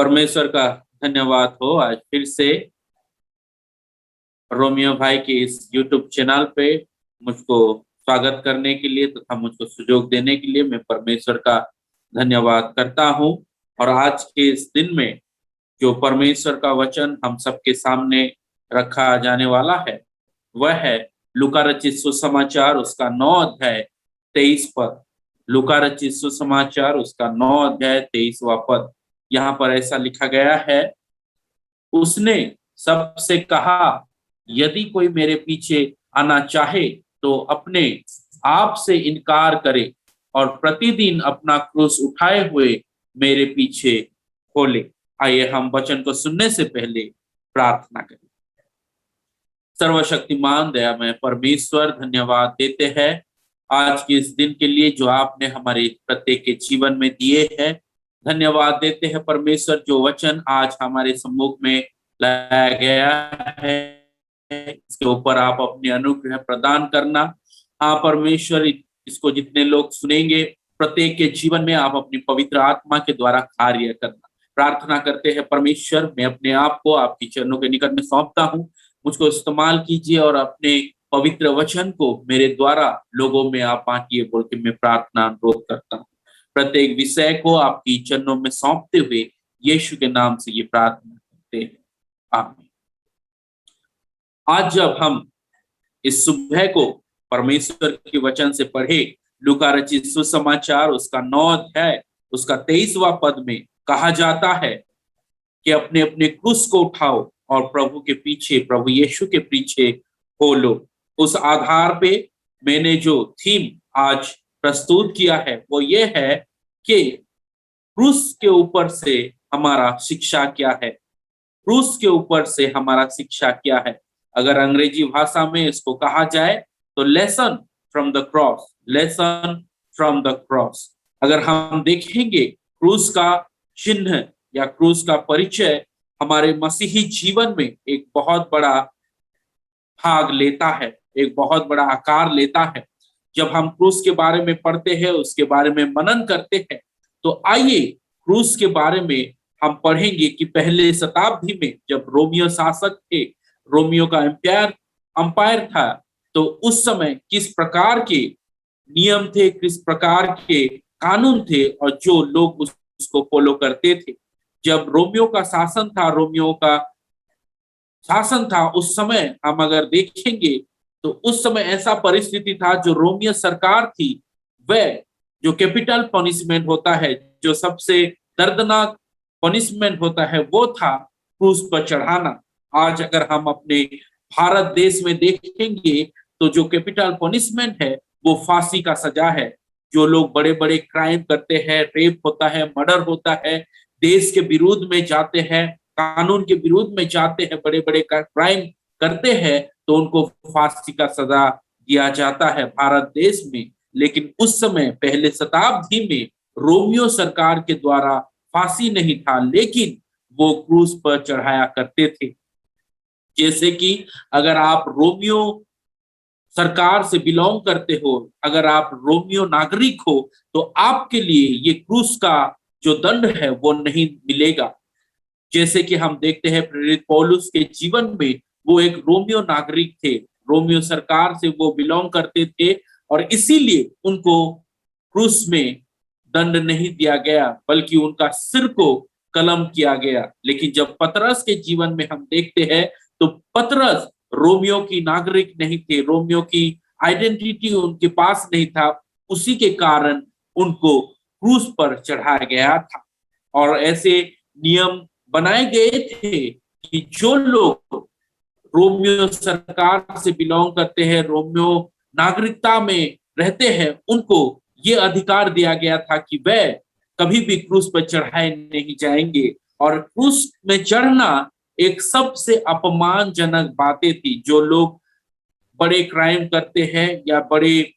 परमेश्वर का धन्यवाद हो आज फिर से रोमियो भाई के इस यूट्यूब चैनल पे मुझको स्वागत करने के लिए तथा मुझको सुयोग देने के लिए मैं परमेश्वर का धन्यवाद करता हूं। और आज के इस दिन में जो परमेश्वर का वचन हम सबके सामने रखा जाने वाला है वह है लूका रचित सुसमाचार उसका 9 अध्याय 23 पद। लूका रचित सुसमाचार उसका 9 अध्याय 23वां पद। यहाँ पर ऐसा लिखा गया है, उसने सबसे कहा, यदि कोई मेरे पीछे आना चाहे तो अपने आप से इनकार करे और प्रतिदिन अपना क्रूस उठाए हुए मेरे पीछे खोले। आइए हम वचन को सुनने से पहले प्रार्थना करें। सर्वशक्तिमान दयामय परमेश्वर, धन्यवाद देते हैं आज के इस दिन के लिए जो आपने हमारे प्रत्येक के जीवन में दिए हैं। धन्यवाद देते हैं परमेश्वर जो वचन आज हमारे सम्मुख में लाया गया है, इसके ऊपर आप अपने अनुग्रह प्रदान करना। हाँ परमेश्वर, इसको जितने लोग सुनेंगे प्रत्येक के जीवन में आप अपनी पवित्र आत्मा के द्वारा कार्य करना। प्रार्थना करते हैं परमेश्वर, मैं अपने आप को आपकी चरणों के निकट में सौंपता हूँ। मुझको इस्तेमाल कीजिए और अपने पवित्र वचन को मेरे द्वारा लोगों में आप बांटिए बोल के मैं प्रार्थना अनुरोध करता हूँ। प्रत्येक विषय को आपकी चरणों में सौंपते हुए यीशु के नाम से ये प्रार्थना करते हैं, आमीन। आज जब हम इस सुबह को परमेश्वर के वचन से पढ़े, लूका रचित सुसमाचार उसका 9 अध्याय उसका 23वां पद में कहा जाता है कि अपने अपने क्रूस को उठाओ और प्रभु के पीछे, प्रभु यीशु के पीछे हो लो। उस आधार पे मैंने जो थीम आज प्रस्तुत किया है वो ये है कि क्रूस के ऊपर से हमारा शिक्षा क्या है, क्रूस के ऊपर से हमारा शिक्षा क्या है। अगर अंग्रेजी भाषा में इसको कहा जाए तो lesson from the cross, lesson from the cross. अगर हम देखेंगे क्रूस का चिन्ह या क्रूस का परिचय हमारे मसीही जीवन में एक बहुत बड़ा भाग लेता है, एक बहुत बड़ा आकार लेता है। जब हम क्रूस के बारे में पढ़ते हैं, उसके बारे में मनन करते हैं, तो आइए क्रूस के बारे में हम पढ़ेंगे कि पहले शताब्दी में जब रोमियो शासक थे, रोमियो का अंपायर था, तो उस समय किस प्रकार के नियम थे, किस प्रकार के कानून थे और जो लोग उसको फॉलो करते थे। जब रोमियो का शासन था उस समय हम अगर देखेंगे तो उस समय ऐसा परिस्थिति था, जो रोमियो सरकार थी वह जो कैपिटल पनिशमेंट होता है, जो सबसे दर्दनाक पनिशमेंट होता है, वो था क्रूस पर चढ़ाना। आज अगर हम अपने भारत देश में देखेंगे तो जो कैपिटल पनिशमेंट है वो फांसी का सजा है। जो लोग बड़े बड़े क्राइम करते हैं, रेप होता है, मर्डर होता है, देश के विरोध में जाते हैं, कानून के विरोध में जाते हैं, बड़े बड़े क्राइम करते हैं, तो उनको फांसी का सजा दिया जाता है भारत देश में। लेकिन उस समय पहले शताब्दी में रोमियो सरकार के द्वारा फांसी नहीं था, लेकिन वो क्रूस पर चढ़ाया करते थे। जैसे कि अगर आप रोमियो सरकार से बिलोंग करते हो, अगर आप रोमियो नागरिक हो, तो आपके लिए ये क्रूस का जो दंड है वो नहीं मिलेगा। जैसे कि हम देखते हैं प्रेरित पौलुस के जीवन में, वो एक रोमियो नागरिक थे, रोमियो सरकार से वो बिलोंग करते थे और इसीलिए उनको क्रूस में दंड नहीं दिया गया, बल्कि उनका सिर को कलम किया गया। लेकिन जब पतरस के जीवन में हम देखते हैं तो पतरस रोमियो की नागरिक नहीं थे, रोमियो की आइडेंटिटी उनके पास नहीं था, उसी के कारण उनको क्रूस पर चढ़ाया गया था। और ऐसे नियम बनाए गए थे कि जो लोग रोमियो सरकार से बिलोंग करते हैं, रोमियो नागरिकता में रहते हैं, उनको ये अधिकार दिया गया था कि वह कभी भी क्रूस पर चढ़ाए नहीं जाएंगे। और क्रूस में चढ़ना एक सबसे अपमानजनक बातें थी। जो लोग बड़े क्राइम करते हैं या बड़े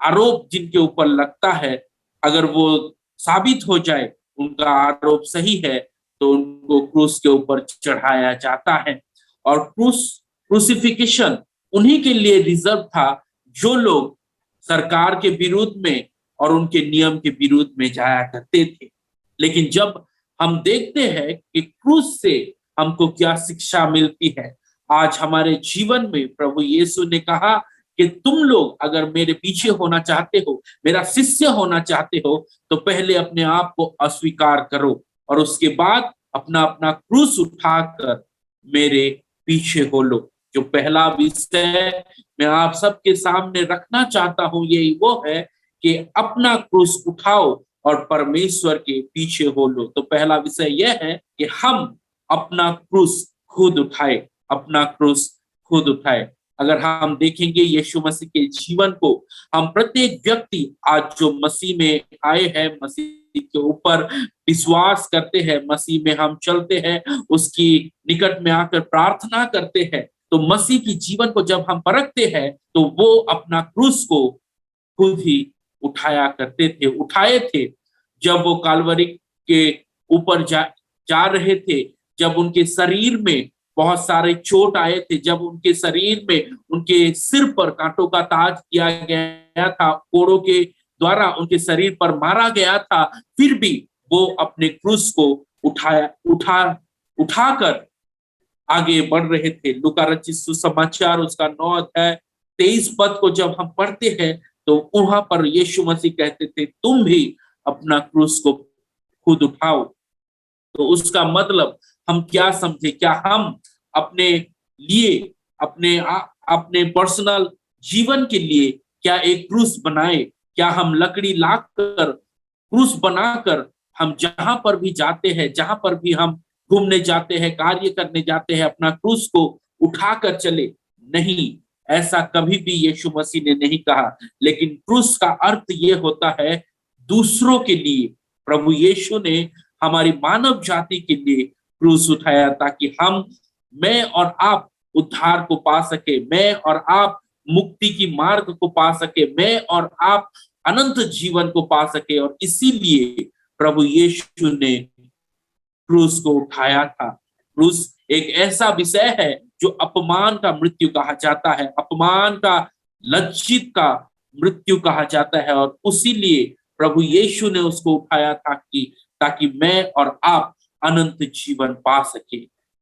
आरोप जिनके ऊपर लगता है, अगर वो साबित हो जाए उनका आरोप सही है, तो उनको क्रूस के ऊपर चढ़ाया जाता है। और क्रूसिफिकेशन उन्हीं के लिए रिजर्व था जो लोग सरकार के विरुद्ध में और उनके नियम के विरुद्ध में जाया करते थे। लेकिन जब हम देखते हैं कि क्रूस से हमको क्या शिक्षा मिलती है। आज हमारे जीवन में प्रभु यीशु ने कहा कि तुम लोग अगर मेरे पीछे होना चाहते हो, मेरा शिष्य होना चाहते हो, तो पहले अपने आप को अस्वीकार करो और उसके बाद अपना अपना क्रूस उठाकर मेरे पीछे हो लो। जो पहला विषय मैं आप सबके सामने रखना चाहता हूं यही वो है कि अपना क्रूस उठाओ और परमेश्वर के पीछे हो लो। तो पहला विषय यह है कि हम अपना क्रूस खुद उठाए, अपना क्रूस खुद उठाए। अगर हम देखेंगे यीशु मसीह के जीवन को, हम प्रत्येक व्यक्ति आज जो मसीह में आए हैं, मसीह के ऊपर विश्वास करते हैं, मसीह में हम चलते हैं, उसकी निकट में आकर प्रार्थना करते हैं, तो मसीह की जीवन को जब हम परखते हैं तो वो अपना क्रूस को खुद ही उठाया करते थे, उठाए थे। जब वो काल्वरी के ऊपर जा रहे थे, जब उनके शरीर में बहुत सारे चोट आए थे, जब उनके शरीर में, उनके सिर पर कांटों का ताज किया गया था, कोड़ों के द्वारा उनके शरीर पर मारा गया था, फिर भी वो अपने क्रूस को उठाकर आगे बढ़ रहे थे। लूका रचित सुसमाचार उसका 9 अध्याय 23 पद को जब हम पढ़ते हैं तो वहां पर यीशु मसीह कहते थे तुम भी अपना क्रूस को खुद उठाओ। तो उसका मतलब हम क्या समझे? क्या हम अपने लिए, अपने पर्सनल जीवन के लिए क्या एक क्रूस बनाए? क्या हम लकड़ी लाकर क्रूस बनाकर हम जहां पर भी जाते हैं, जहां पर भी हम घूमने जाते हैं, कार्य करने जाते हैं, अपना क्रूस को उठाकर चले? नहीं, ऐसा कभी भी यीशु मसीह ने नहीं कहा। लेकिन क्रूस का अर्थ ये होता है दूसरों के लिए। प्रभु यीशु ने हमारी मानव जाति के लिए क्रूस उठाया ताकि मैं और आप उद्धार को पा सके, मैं और आप मुक्ति की मार्ग को पा सके, मैं और आप अनंत जीवन को पा सके। और इसीलिए प्रभु यीशु ने क्रूस को उठाया था। क्रूस एक ऐसा विषय है जो अपमान का मृत्यु कहा जाता है, अपमान का, लज्जित का मृत्यु कहा जाता है, और उसीलिए प्रभु यीशु ने उसको उठाया था ताकि मैं और आप अनंत जीवन पा सके।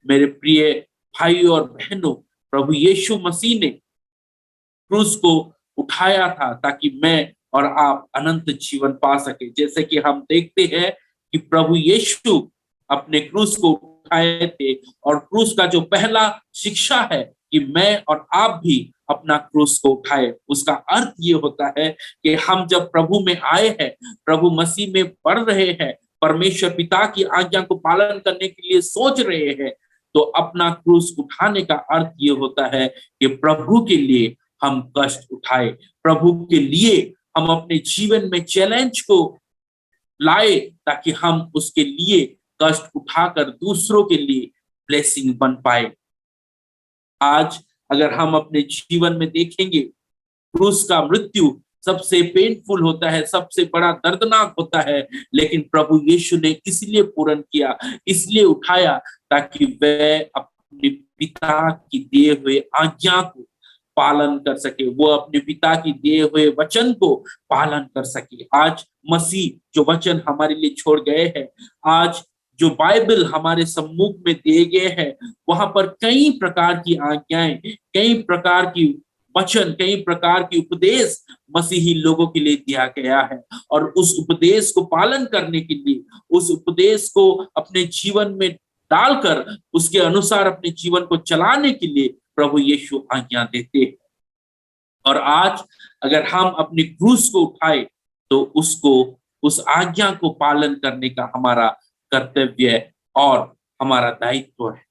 मेरे प्रिय भाइयों और बहनों, प्रभु यीशु मसीह ने क्रूस को उठाया था ताकि मैं और आप अनंत जीवन पा सके। जैसे कि हम देखते हैं कि प्रभु यीशु अपने क्रूस को उठाए थे, और क्रूस का जो पहला शिक्षा है कि मैं और आप भी अपना क्रूस को उठाए, उसका अर्थ ये होता है कि हम जब प्रभु में आए हैं, प्रभु मसीह में पढ़ रहे हैं, परमेश्वर पिता की आज्ञा को पालन करने के लिए सोच रहे हैं, तो अपना क्रूस उठाने का अर्थ ये होता है कि प्रभु के लिए हम कष्ट उठाए, प्रभु के लिए हम अपने जीवन में चैलेंज को लाए, ताकि हम उसके लिए कष्ट उठाकर दूसरों के लिए ब्लेसिंग बन पाए। आज अगर हम अपने जीवन में देखेंगे, क्रूस का मृत्यु सबसे पेनफुल होता है, सबसे बड़ा दर्दनाक होता है, लेकिन प्रभु यीशु ने इसलिए पूर्ण किया, इसलिए उठाया ताकि वह अपने पिता की दिए हुए आज्ञा को पालन कर सके, वो अपने पिता की दिए हुए वचन को पालन कर सके। आज मसीह जो वचन हमारे लिए छोड़ गए हैं, आज जो बाइबल हमारे सम्मुख में दिए गए हैं, वहां पर कई प्रकार की आज्ञाएं, कई प्रकार की वचन, कई प्रकार की उपदेश मसीही लोगों के लिए दिया गया है। और उस उपदेश को पालन करने के लिए, उस उपदेश को अपने जीवन में डालकर उसके अनुसार अपने जीवन को चलाने के लिए प्रभु यीशु आज्ञा देते हैं। और आज अगर हम अपने क्रूस को उठाए तो उस आज्ञा को पालन करने का हमारा कर्तव्य और हमारा दायित्व है।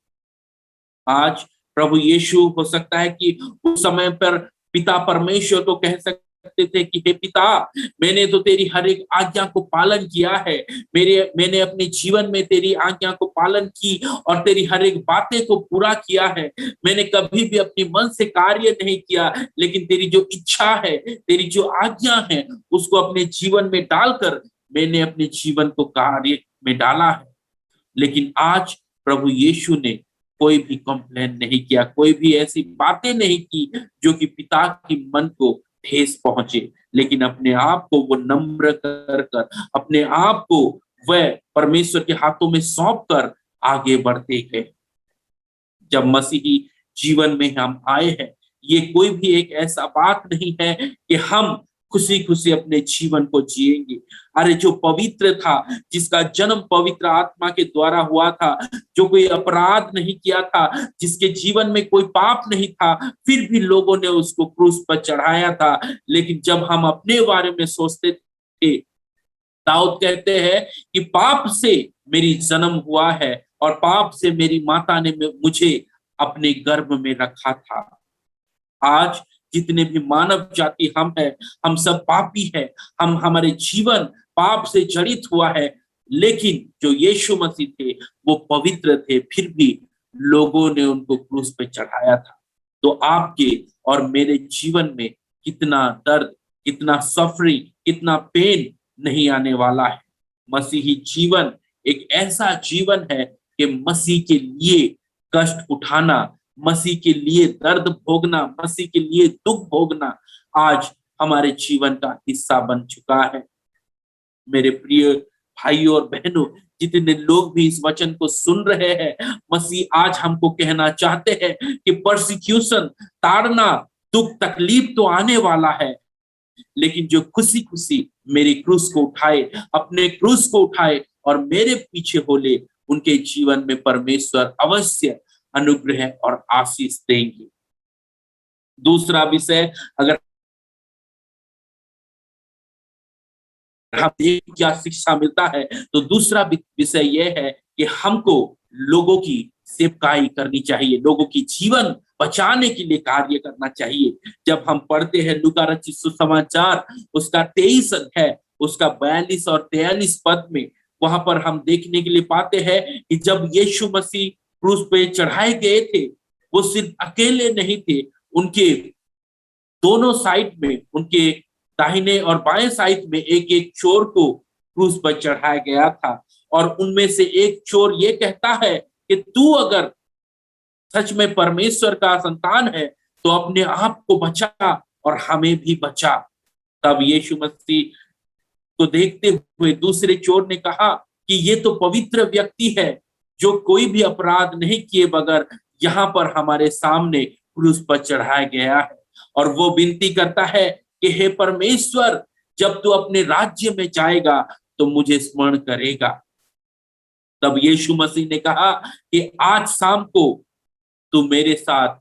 आज प्रभु यीशु हो सकता है कि उस समय पर पिता परमेश्वर को कह सकते थे कि हे पिता, मैंने तो तेरी हर एक आज्ञा को पालन किया है, मैंने अपने जीवन में तेरी आज्ञा को पालन की और तेरी हर एक बातें को पूरा किया है, मैंने कभी भी अपने मन से कार्य नहीं किया, लेकिन तेरी जो इच्छा है, तेरी जो आज्ञा है, उसको अपने जीवन में डालकर मैंने अपने जीवन को कार्य में डाला है। लेकिन आज प्रभु यीशु ने कोई भी कंप्लेन नहीं किया, कोई भी ऐसी बातें नहीं की जो कि पिता की मन को ठेस पहुंचे, लेकिन अपने आप को वो नम्र कर अपने आप को वह परमेश्वर के हाथों में सौंप कर आगे बढ़ते गए। जब मसीही जीवन में हम आए हैं, ये कोई भी एक ऐसा बात नहीं है कि हम खुशी खुशी अपने जीवन को जिएंगे। अरे जो पवित्र था, जिसका जन्म पवित्र आत्मा के द्वारा हुआ था, जो कोई अपराध नहीं किया था, जिसके जीवन में कोई पाप नहीं था, फिर भी लोगों ने उसको क्रूस पर चढ़ाया था। लेकिन जब हम अपने बारे में सोचते थे, दाऊद कहते हैं कि पाप से मेरी जन्म हुआ है और पाप से मेरी माता ने मुझे अपने गर्भ में रखा था। आज जितने भी मानव जाति हम है, हम सब पापी है, हम हमारे जीवन पाप से जड़ित हुआ है। लेकिन जो यीशु मसीह थे वो पवित्र थे, फिर भी लोगों ने उनको क्रूस पे चढ़ाया था। तो आपके और मेरे जीवन में कितना दर्द, कितना सफरिंग, कितना पेन नहीं आने वाला है। मसीही जीवन एक ऐसा जीवन है कि मसीह के लिए कष्ट उठाना, मसीह के लिए दर्द भोगना, मसीह के लिए दुख भोगना आज हमारे जीवन का हिस्सा बन चुका है। मेरे प्रिय भाइयों और बहनों, जितने लोग भी इस वचन को सुन रहे हैं, मसीह आज हमको कहना चाहते हैं कि परसिक्यूशन, ताड़ना, दुख, तकलीफ तो आने वाला है, लेकिन जो खुशी खुशी मेरी क्रूस को उठाए, अपने क्रूस को उठाए और मेरे पीछे बोले, उनके जीवन में परमेश्वर अवश्य अनुग्रह और आशीष देंगे। दूसरा विषय, अगर हम क्या शिक्षा मिलता है, तो दूसरा विषय यह है कि हमको लोगों की सेवकाई करनी चाहिए, लोगों की जीवन बचाने के लिए कार्य करना चाहिए। जब हम पढ़ते हैं लूका रचित सुसमाचार उसका 23 अध्याय, उसका 42 और 43 पद में, वहां पर हम देखने के लिए पाते हैं कि जब यीशु मसीह क्रूस पे चढ़ाए गए थे, वो सिर्फ अकेले नहीं थे, उनके दोनों साइड में, उनके दाहिने और बाएं साइड में एक एक चोर को क्रूस पर चढ़ाया गया था। और उनमें से एक चोर ये कहता है कि तू अगर सच में परमेश्वर का संतान है तो अपने आप को बचा और हमें भी बचा। तब यीशु मसीह को देखते हुए दूसरे चोर ने कहा कि ये तो पवित्र व्यक्ति है, जो कोई भी अपराध नहीं किए बगैर यहाँ पर हमारे सामने क्रूस पर चढ़ाया गया है। और वो विनती करता है कि हे परमेश्वर, जब तू अपने राज्य में जाएगा तो मुझे स्मरण करेगा। तब यीशु मसीह ने कहा कि आज शाम को तू मेरे साथ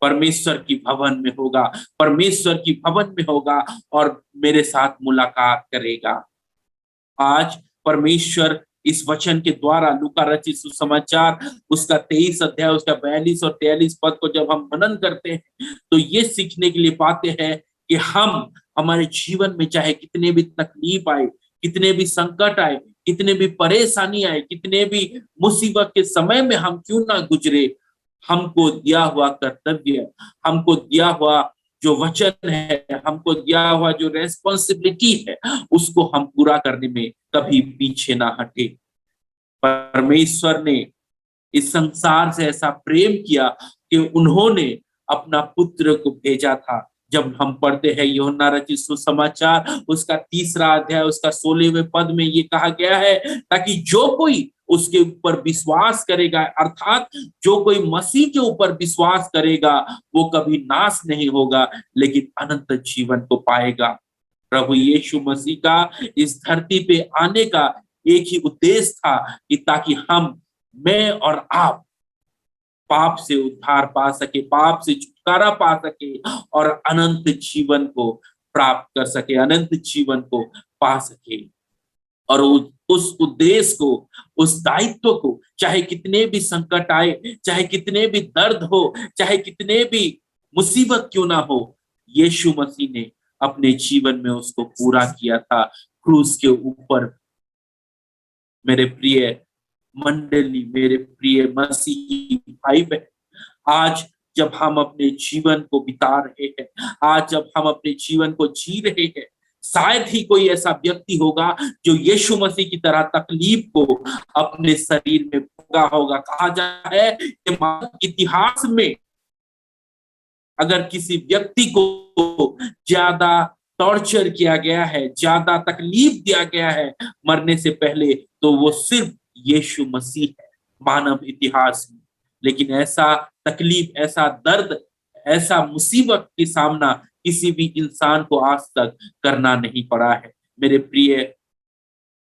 परमेश्वर की भवन में होगा, परमेश्वर की भवन में होगा और मेरे साथ मुलाकात करेगा। आज परमेश्वर इस वचन के द्वारा लूका रचित सुसमाचार उसका 23 अध्याय उसका 42 और 43 पद को जब हम मनन करते हैं तो ये सीखने के लिए पाते हैं कि हम हमारे जीवन में चाहे कितने भी तकलीफ आए, कितने भी संकट आए, कितने भी परेशानी आए, कितने भी मुसीबत के समय में हम क्यों ना गुजरे, हमको दिया हुआ कर्तव्य, हमको दिया हुआ जो वचन है, हमको दिया हुआ जो रेस्पॉन्सिबिलिटी है, उसको हम पूरा करने में कभी पीछे ना हटे। परमेश्वर ने इस संसार से ऐसा प्रेम किया कि उन्होंने अपना पुत्र को भेजा था। जब हम पढ़ते हैं यूहन्ना रचित सुसमाचार उसका 3 अध्याय उसका 16वें पद में ये कहा गया है, ताकि जो कोई उसके ऊपर विश्वास करेगा, अर्थात जो कोई मसीह के ऊपर विश्वास करेगा, वो कभी नाश नहीं होगा लेकिन अनंत जीवन को पाएगा। प्रभु यीशु मसीह का इस धरती पे आने का एक ही उद्देश्य था कि ताकि मैं और आप पाप से उद्धार पा सके, पाप से छुटकारा पा सके और अनंत जीवन को प्राप्त कर सके, अनंत जीवन को पा सके। और उस उद्देश्य को, उस दायित्व को, चाहे कितने भी संकट आए, चाहे कितने भी दर्द हो, चाहे कितने भी मुसीबत क्यों ना हो, यीशु मसीह ने अपने जीवन में उसको पूरा किया था क्रूस के ऊपर। मेरे प्रिय मंडली, मेरे प्रिय मसीही भाई बहन, आज जब हम अपने जीवन को बिता रहे हैं, आज जब हम अपने जीवन को जी रहे हैं, शायद ही कोई ऐसा व्यक्ति होगा जो यीशु मसीह की तरह तकलीफ को अपने शरीर में भोगा होगा। कहा जाता है कि मानव इतिहास में अगर किसी व्यक्ति को ज्यादा टॉर्चर किया गया है, ज्यादा तकलीफ दिया गया है मरने से पहले, तो वो सिर्फ यीशु मसीह है मानव इतिहास में। लेकिन ऐसा तकलीफ, ऐसा दर्द, ऐसा मुसीबत की सामना किसी भी इंसान को आज तक करना नहीं पड़ा है। मेरे प्रिय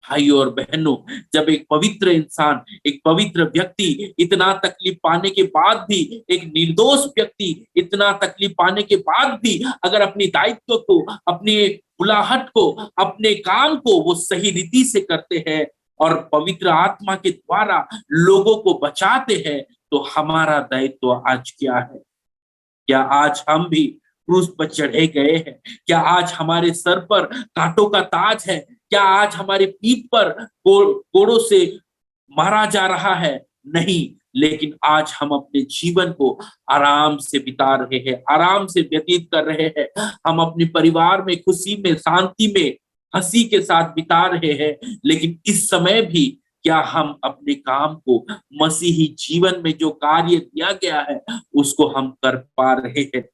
भाइयों और बहनों, जब एक पवित्र इंसान, एक पवित्र व्यक्ति इतना तकलीफ पाने के बाद भी, एक निर्दोष व्यक्ति इतना तकलीफ पाने के बाद भी अगर अपनी दायित्व को, अपनी बुलाहट को, अपने काम को वो सही रीति से करते हैं और पवित्र आत्मा के द्वारा लोगों को बचाते हैं, तो हमारा दायित्व आज क्या है? क्या आज हम भी क्रूस पर चढ़े गए हैं? क्या आज हमारे सर पर कांटों का ताज है? क्या आज हमारी पीठ पर कोड़ों से मारा जा रहा है? नहीं, लेकिन आज हम अपने जीवन को आराम से बिता रहे हैं, आराम से व्यतीत कर रहे हैं। हम अपने परिवार में खुशी में, शांति में, हंसी के साथ बिता रहे हैं। लेकिन इस समय भी क्या हम अपने काम को, मसीही जीवन में जो कार्य दिया गया है, उसको हम कर पा रहे हैं?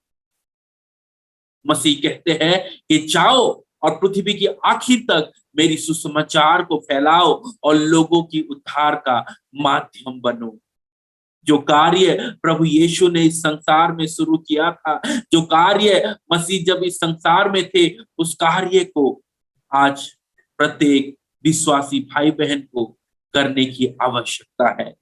मसीह कहते हैं कि जाओ और पृथ्वी की आखिर तक मेरी सुसमाचार को फैलाओ और लोगों की उद्धार का माध्यम बनो। जो कार्य प्रभु यीशु ने इस संसार में शुरू किया था, जो कार्य मसीह जब इस संसार में थे, उस कार्य को आज प्रत्येक विश्वासी भाई बहन को करने की आवश्यकता है।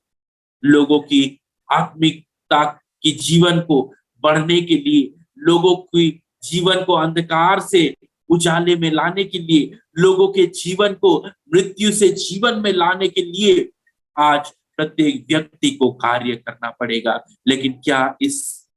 लोगों की आत्मिकता की जीवन को बढ़ने के लिए, लोगों की जीवन को अंधकार से उजाले में लाने के लिए, लोगों के जीवन को मृत्यु से जीवन में लाने के लिए आज प्रत्येक व्यक्ति को कार्य करना पड़ेगा। लेकिन क्या इस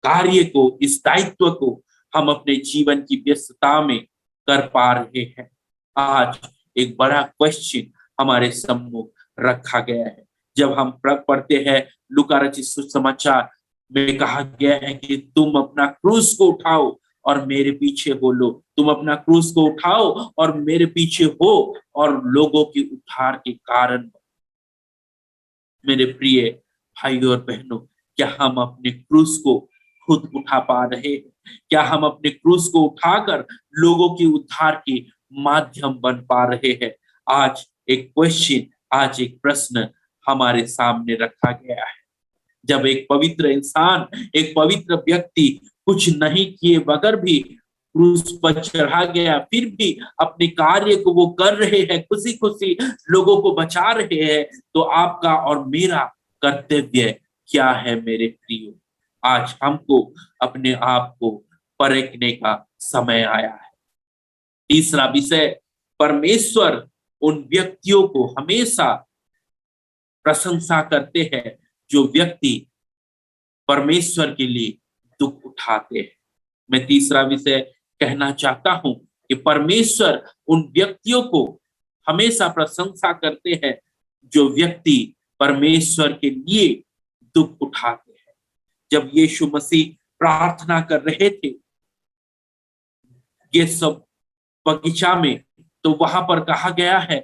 कार्य को, इस दायित्व को हम अपने जीवन की व्यस्तता में कर पा रहे हैं? आज एक बड़ा क्वेश्चन हमारे सम्मुख रखा गया है। जब हम पढ़ते हैं लूका रचित सुसमाचार में कहा गया है कि तुम अपना क्रूस को उठाओ और मेरे पीछे हो लो। तुम अपना क्रूस को उठाओ और मेरे पीछे हो और लोगों की उद्धार के कारण। मेरे प्रिय भाइयों और बहनों, क्या हम अपने क्रूस को खुद उठा पा रहे हैं? क्या हम अपने क्रूस को उठाकर लोगों की उद्धार के माध्यम बन पा रहे हैं? आज एक क्वेश्चन, आज एक प्रश्न हमारे सामने रखा गया है। जब एक पवित्र इंसान, एक पवित्र व्यक्ति कुछ नहीं किए बगैर भी क्रूस पर चढ़ा गया, फिर भी अपने कार्य को वो कर रहे हैं, खुशी खुशी लोगों को बचा रहे हैं, तो आपका और मेरा कर्तव्य क्या है? मेरे प्रियो, आज हमको अपने आप को परखने का समय आया है। तीसरा विषय, परमेश्वर उन व्यक्तियों को हमेशा प्रशंसा करते हैं जो व्यक्ति परमेश्वर के लिए दुख उठाते हैं। मैं तीसरा विषय कहना चाहता हूं कि परमेश्वर उन व्यक्तियों को हमेशा प्रशंसा करते हैं जो व्यक्ति परमेश्वर के लिए दुख उठाते हैं। जब यीशु मसीह प्रार्थना कर रहे थे ये सब बगीचा में, तो वहां पर कहा गया है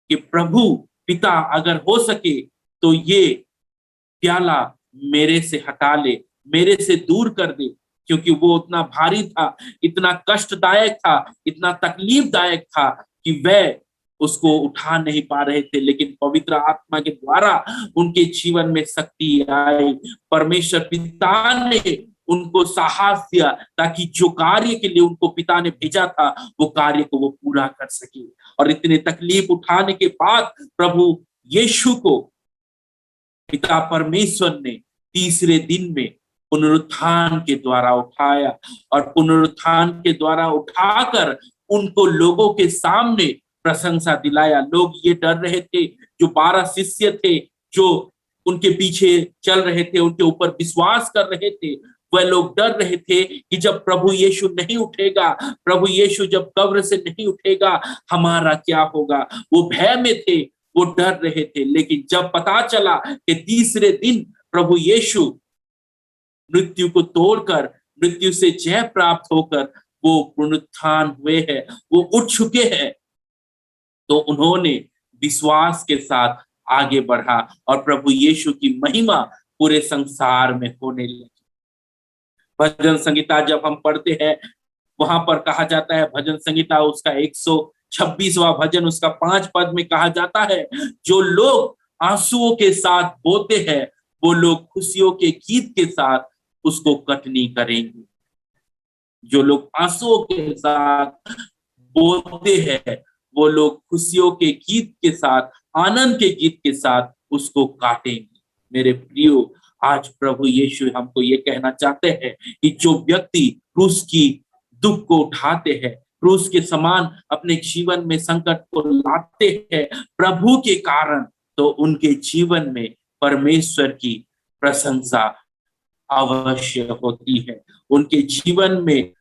कि प्रभु पिता अगर हो सके तो ये प्याला मेरे से हटा ले, मेरे से दूर कर दे, क्योंकि वो उतना भारी था, इतना कष्टदायक था, इतना तकलीफदायक था कि वह उसको उठा नहीं पा रहे थे। लेकिन पवित्र आत्मा के द्वारा उनके जीवन में शक्ति आई। परमेश्वर पिता ने उनको साहस दिया ताकि जो कार्य के लिए उनको पिता ने भेजा था वो कार्य को वो पूरा कर सके। और इतने तकलीफ उठाने के बाद प्रभु यीशु को पिता परमेश्वर ने तीसरे दिन में पुनरुत्थान के द्वारा उठाया और पुनरुत्थान के द्वारा उठाकर उनको लोगों के सामने प्रशंसा दिलाया। लोग ये डर रहे थे, जो 12 शिष्य थे, जो उनके पीछे चल रहे थे, उनके ऊपर विश्वास कर रहे थे, वह लोग डर रहे थे कि जब प्रभु यीशु नहीं उठेगा, प्रभु यीशु जब कब्र से नहीं उठेगा, हमारा क्या होगा। वो भय में थे, वो डर रहे थे। लेकिन जब पता चला कि तीसरे दिन प्रभु यीशु मृत्यु को तोड़कर, मृत्यु से जय प्राप्त होकर वो पुनरुत्थान हुए हैं, वो उठ चुके हैं, तो उन्होंने विश्वास के साथ आगे बढ़ा और प्रभु यीशु की महिमा पूरे संसार में होने लगी। भजन संगीता जब हम पढ़ते हैं वहां पर कहा जाता है, भजन संहिता उसका 126वां भजन उसका 5 पद में कहा जाता है, जो लोग आंसुओं के साथ बोते हैं वो लोग खुशियों के गीत के साथ उसको कटनी करेंगे। जो लोग आंसुओं के साथ बोते हैं वो लोग खुशियों के गीत के साथ, आनंद के गीत के साथ उसको काटेंगे। मेरे प्रियो, आज प्रभु यीशु हमको ये कहना चाहते हैं कि जो व्यक्ति क्रूस की दुख को उठाते हैं, क्रूस के समान अपने जीवन में संकट को लाते हैं प्रभु के कारण, तो उनके जीवन में परमेश्वर की प्रशंसा अवश्य होती है। उनके जीवन में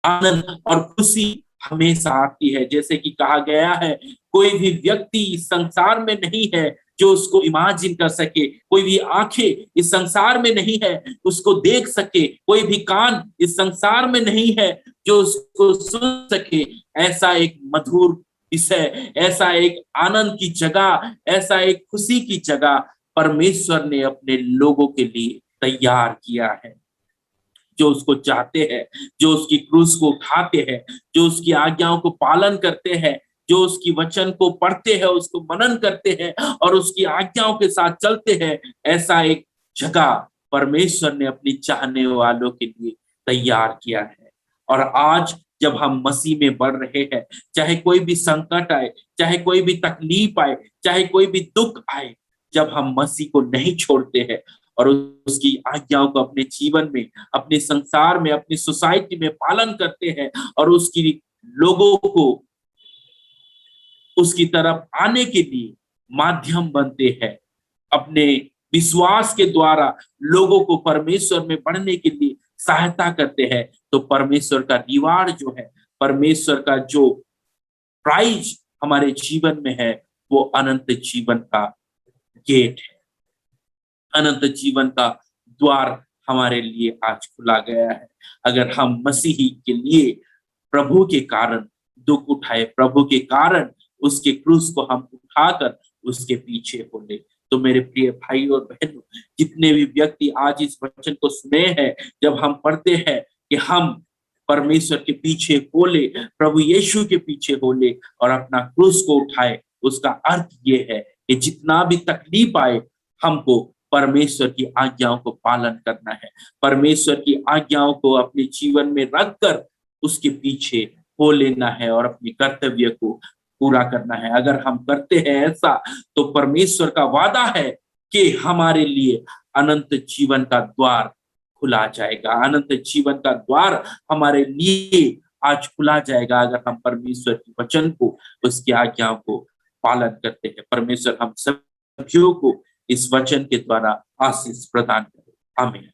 आनंद और खुशी हमेशा आती है। जैसे कि कहा गया है, कोई भी व्यक्ति इस संसार में नहीं है जो उसको इमेजिन कर सके, कोई भी आंखें इस संसार में नहीं है उसको देख सके, कोई भी कान इस संसार में नहीं है जो उसको सुन सके। ऐसा एक मधुर विषय, ऐसा एक आनंद की जगह, ऐसा एक खुशी की जगह परमेश्वर ने अपने लोगों के लिए तैयार किया है। जो उसको चाहते हैं, जो उसकी क्रूस को उठाते हैं, जो उसकी आज्ञाओं को पालन करते हैं, जो उसकी वचन को पढ़ते हैं, उसको मनन करते हैं और उसकी आज्ञाओं के साथ चलते हैं, ऐसा एक जगह परमेश्वर ने अपनी चाहने वालों के लिए तैयार किया है। और आज जब हम मसीह में बढ़ रहे हैं, चाहे कोई भी संकट आए, चाहे कोई भी तकलीफ आए, चाहे कोई भी दुख आए, जब हम मसीह को नहीं छोड़ते हैं और उसकी आज्ञाओं को अपने जीवन में, अपने संसार में, अपनी सोसाइटी में पालन करते हैं और उसकी लोगों को उसकी तरफ आने के लिए माध्यम बनते हैं, अपने विश्वास के द्वारा लोगों को परमेश्वर में बढ़ने के लिए सहायता करते हैं, तो परमेश्वर का रिवार्ड जो है, परमेश्वर का जो प्राइज हमारे जीवन में है, वो अनंत जीवन का गेट है, अनंत जीवन का द्वार हमारे लिए आज खुला गया है। अगर हम मसीही के लिए प्रभु के कारण दुख उठाए, प्रभु के कारण उसके क्रूस को हम उठाकर उसके पीछे हो ले, तो मेरे प्रिय भाई और बहनों, जितने भी व्यक्ति आज इस वचन को सुने हैं, जब हम पढ़ते हैं कि हम परमेश्वर के पीछे हो ले, प्रभु यीशु के पीछे हो ले और अपना क्रूस को उठाए, उसका अर्थ ये है कि जितना भी तकलीफ आए, हमको परमेश्वर की आज्ञाओं को पालन करना है, परमेश्वर की आज्ञाओं को अपने जीवन में रखकर उसके पीछे हो लेना है और अपने कर्तव्य को पूरा करना है। अगर हम करते हैं ऐसा, तो परमेश्वर का वादा है कि हमारे लिए अनंत जीवन का द्वार खुला जाएगा, अनंत जीवन का द्वार हमारे लिए आज खुला जाएगा, अगर हम परमेश्वर के वचन को, उसकी आज्ञाओं को पालन करते हैं। परमेश्वर हम सभी को इस वचन के द्वारा आशीष प्रदान करे। आमीन।